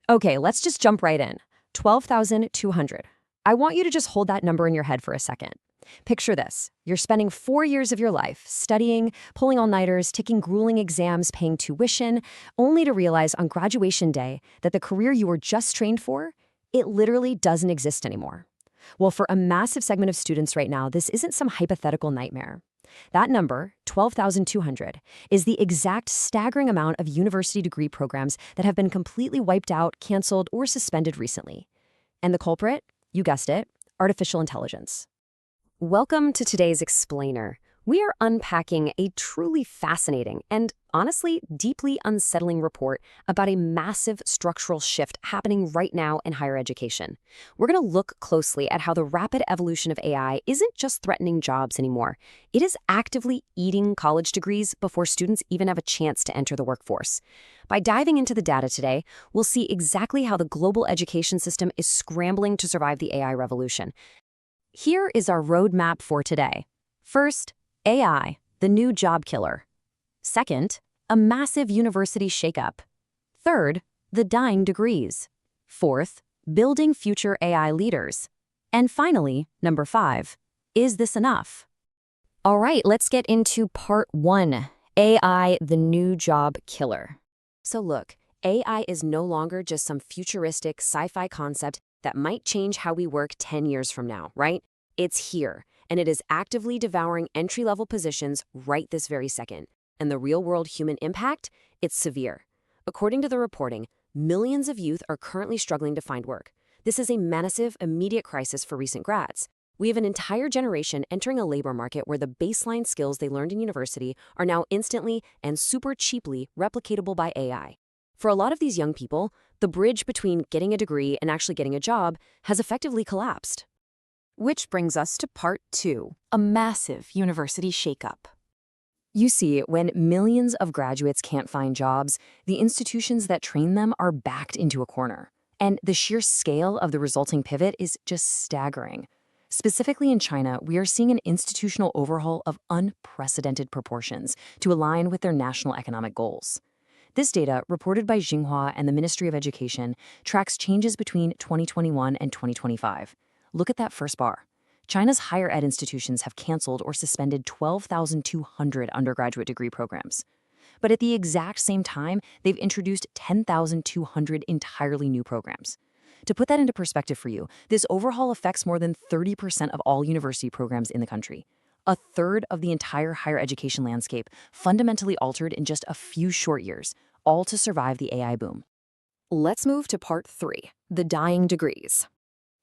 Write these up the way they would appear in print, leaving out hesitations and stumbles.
Okay, let's just jump right in. 12,200. I want you to just hold that number in your head for a second. Picture this. You're spending 4 years of your life studying, pulling all-nighters, taking grueling exams, paying tuition, only to realize on graduation day that the career you were just trained for, it literally doesn't exist anymore. Well, for a massive segment of students right now, this isn't some hypothetical nightmare. That number, 12,200, is the exact staggering amount of university degree programs that have been completely wiped out, canceled, or suspended recently. And the culprit? You guessed it, artificial intelligence. Welcome to today's Explainer. We are unpacking a truly fascinating and, honestly, deeply unsettling report about a massive structural shift happening right now in higher education. We're going to look closely at how the rapid evolution of AI isn't just threatening jobs anymore. It is actively eating college degrees before students even have a chance to enter the workforce. By diving into the data today, we'll see exactly how the global education system is scrambling to survive the AI revolution. Here is our roadmap for today. First, AI, the new job killer. Second, a massive university shakeup. Third, the dying degrees. Fourth, building future AI leaders. And finally, number 5, is this enough? All right, let's get into part 1, AI, the new job killer. So look, AI is no longer just some futuristic sci-fi concept that might change how we work 10 years from now, right? It's here, and it is actively devouring entry-level positions right this very second. And the real-world human impact? It's severe. According to the reporting, millions of youth are currently struggling to find work. This is a massive, immediate crisis for recent grads. We have an entire generation entering a labor market where the baseline skills they learned in university are now instantly and super cheaply replicatable by AI. For a lot of these young people, the bridge between getting a degree and actually getting a job has effectively collapsed. Which brings us to part 2, a massive university shakeup. You see, when millions of graduates can't find jobs, the institutions that train them are backed into a corner. And the sheer scale of the resulting pivot is just staggering. Specifically in China, we are seeing an institutional overhaul of unprecedented proportions to align with their national economic goals. This data, reported by Xinhua and the Ministry of Education, tracks changes between 2021 and 2025. Look at that first bar. China's higher ed institutions have canceled or suspended 12,200 undergraduate degree programs. But at the exact same time, they've introduced 10,200 entirely new programs. To put that into perspective for you, this overhaul affects more than 30% of all university programs in the country. A third of the entire higher education landscape fundamentally altered in just a few short years, all to survive the AI boom. Let's move to part 3, the dying degrees.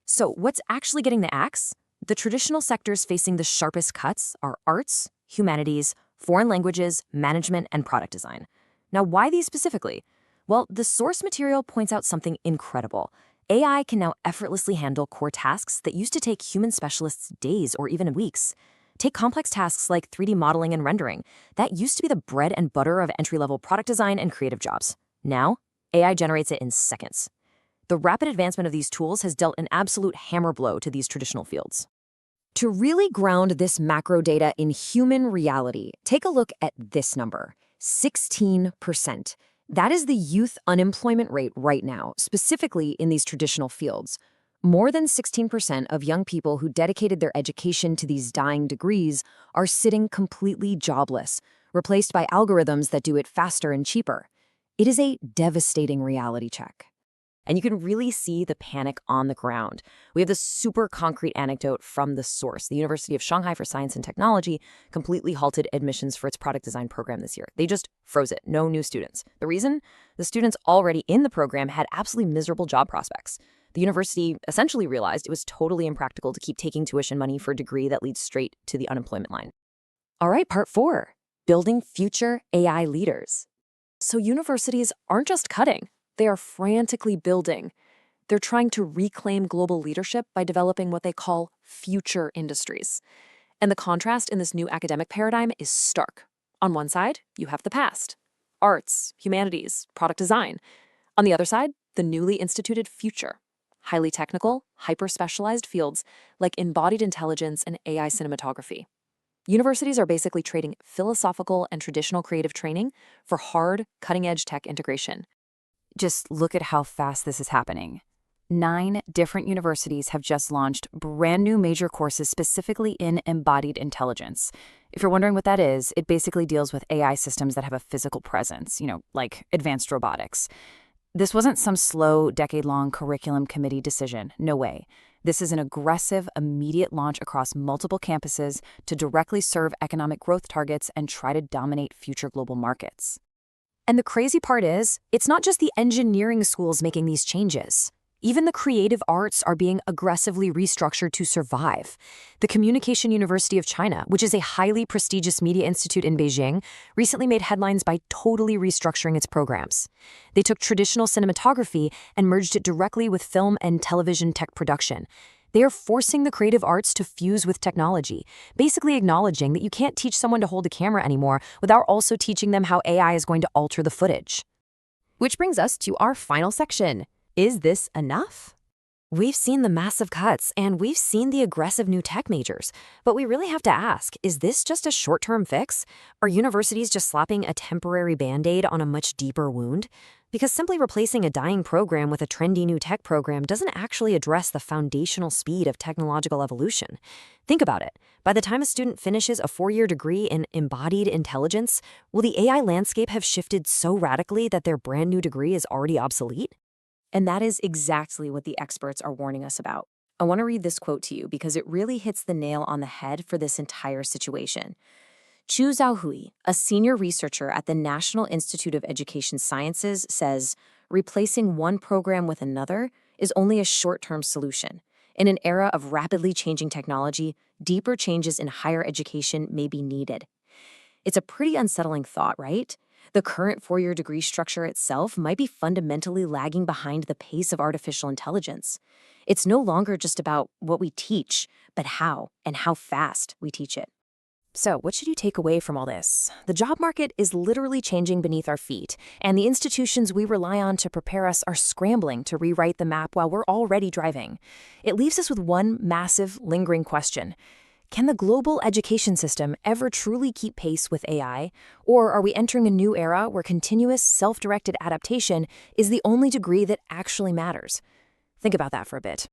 So what's actually getting the axe? The traditional sectors facing the sharpest cuts are arts, humanities, foreign languages, management, and product design. Now, why these specifically? Well, the source material points out something incredible. AI can now effortlessly handle core tasks that used to take human specialists days or even weeks. Take complex tasks like 3D modeling and rendering. That used to be the bread and butter of entry-level product design and creative jobs. Now, AI generates it in seconds. The rapid advancement of these tools has dealt an absolute hammer blow to these traditional fields. To really ground this macro data in human reality, take a look at this number, 16%. That is the youth unemployment rate right now, specifically in these traditional fields. More than 16% of young people who dedicated their education to these dying degrees are sitting completely jobless, replaced by algorithms that do it faster and cheaper. It is a devastating reality check. And you can really see the panic on the ground. We have this super concrete anecdote from the source. The University of Shanghai for Science and Technology completely halted admissions for its product design program this year. They just froze it. No new students. The reason? The students already in the program had absolutely miserable job prospects. The university essentially realized it was totally impractical to keep taking tuition money for a degree that leads straight to the unemployment line. All right, part 4, building future AI leaders. So universities aren't just cutting. They are frantically building. They're trying to reclaim global leadership by developing what they call future industries. And the contrast in this new academic paradigm is stark. On one side, you have the past, arts, humanities, product design. On the other side, the newly instituted future, highly technical, hyper-specialized fields like embodied intelligence and AI cinematography. Universities are basically trading philosophical and traditional creative training for hard, cutting-edge tech integration. Just look at how fast this is happening. 9 different universities have just launched brand new major courses specifically in embodied intelligence. If you're wondering what that is, it basically deals with AI systems that have a physical presence, like advanced robotics. This wasn't some slow, decade-long curriculum committee decision. No way. This is an aggressive, immediate launch across multiple campuses to directly serve economic growth targets and try to dominate future global markets. And the crazy part is, it's not just the engineering schools making these changes. Even the creative arts are being aggressively restructured to survive. The Communication University of China, which is a highly prestigious media institute in Beijing, recently made headlines by totally restructuring its programs. They took traditional cinematography and merged it directly with film and television tech production. They are forcing the creative arts to fuse with technology, basically acknowledging that you can't teach someone to hold a camera anymore without also teaching them how AI is going to alter the footage. Which brings us to our final section. Is this enough? We've seen the massive cuts and we've seen the aggressive new tech majors, but we really have to ask, is this just a short-term fix? Are universities just slapping a temporary Band-Aid on a much deeper wound? Because simply replacing a dying program with a trendy new tech program doesn't actually address the foundational speed of technological evolution. Think about it. By the time a student finishes a 4-year degree in embodied intelligence, will the AI landscape have shifted so radically that their brand new degree is already obsolete? And that is exactly what the experts are warning us about. I want to read this quote to you because it really hits the nail on the head for this entire situation. Chu Zhaohui, a senior researcher at the National Institute of Education Sciences, says, replacing one program with another is only a short-term solution. In an era of rapidly changing technology, deeper changes in higher education may be needed. It's a pretty unsettling thought, right? The current 4-year degree structure itself might be fundamentally lagging behind the pace of artificial intelligence. It's no longer just about what we teach, but how and how fast we teach it. So, what should you take away from all this? The job market is literally changing beneath our feet, and the institutions we rely on to prepare us are scrambling to rewrite the map while we're already driving. It leaves us with one massive, lingering question. Can the global education system ever truly keep pace with AI? Or are we entering a new era where continuous, self-directed adaptation is the only degree that actually matters? Think about that for a bit.